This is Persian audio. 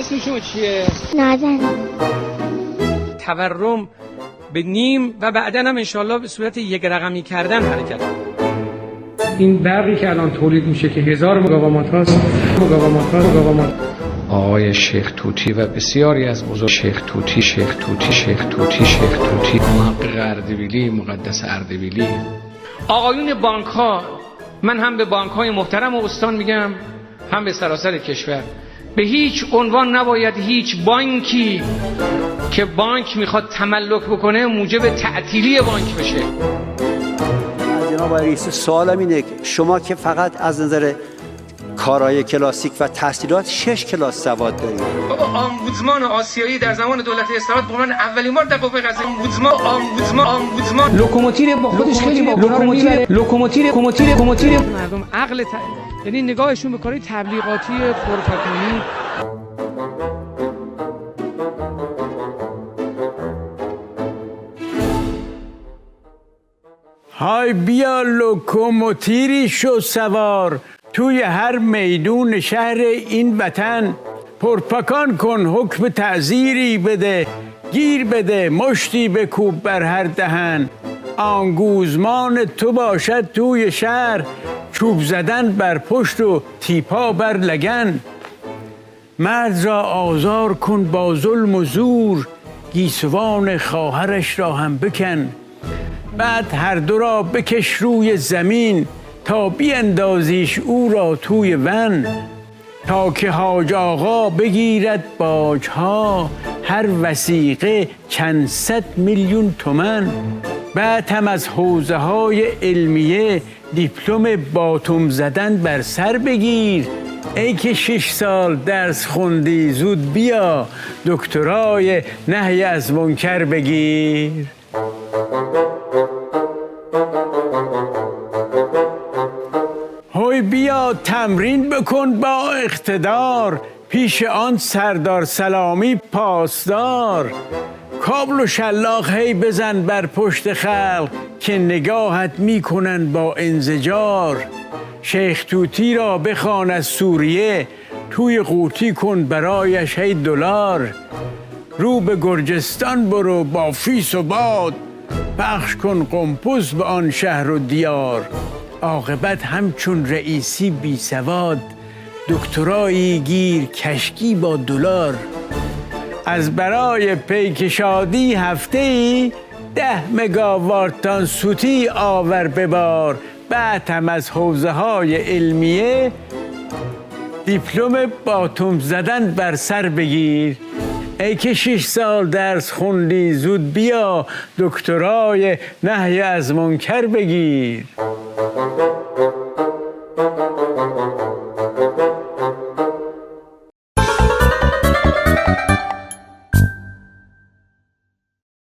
اسم شما چیه؟ نازن. تورم به نیم و بعداً هم انشالله به صورت یک رقمی کردن حرکت. این برقی که الان تولید میشه که 1000 مگاوات هست. آقای شیخ طوطی و بسیاری از بزرگ شیخ طوطی محقق اردبیلی، مقدس اردبیلی. آقایون بانک ها، من هم به بانک های محترم و استان میگم هم به سراسر کشور، به هیچ عنوان نباید هیچ بانکی که بانک میخواد تملک بکنه موجب تعطیلی بانک بشه. جناب رئیس سوالم اینه که شما که فقط از نظر کارهای کلاسیک و تحصیلات 6 کلاس سواد دارید. آمبودسمان آسیایی در زمان دولت اصلاحات به عنوان اولین بار در قوه قضاییه آمبودسمان لوکوموتیو با خودش خیلی با لوکوموتیو مردم عقل یعنی نگاهشون به کارهای تبلیغاتی پروپاگاندی. های بیا لوکوموتیری شو سوار توی هر میدون شهر این وطن، پرپکان کن حکم تعزیری بده، گیر بده مشتی بکوب بر هر دهن، آنگوزمان تو باشد توی شهر، چوب زدن بر پشت و تیپا بر لگن. مرد را آزار کن با ظلم و زور، گیسوان خواهرش را هم بکن، بعد هر دو را بکش روی زمین، تا بیندازیش او را توی ون، تا که حاج آقا بگیرد باجها، هر وثیقه چند صد میلیون تومن. بعد هم از حوزه های علمیه دیپلم باتم زدن بر سر بگیر. ای که 6 سال درس خوندی زود بیا، دکترای نهی از منکر بگیر. هوی بیا تمرین بکن با اقتدار، پیش آن سردار سلامی پاسدار. کابل و شلاق هی بزن بر پشت خلق، که نگاهت میکنن با انزجار. شیخ طوطی را بخوان از سوریه، توی قوطی کن برایش هی دلار. رو به گرجستان برو با فیس و باد، بخش کن قمپوز به آن شهر و دیار. عاقبت همچون رئیسی بی سواد، دکترایی گیر کشکی با دلار. از برای پیک شادی هفته ای، 10 مگاوارتان سوتی آور ببار. بعد هم از حوزه های علمیه دیپلم باتم زدن بر سر بگیر. ای که 6 سال درس خوندی زود بیا، دکترای نهی از منکر بگیر.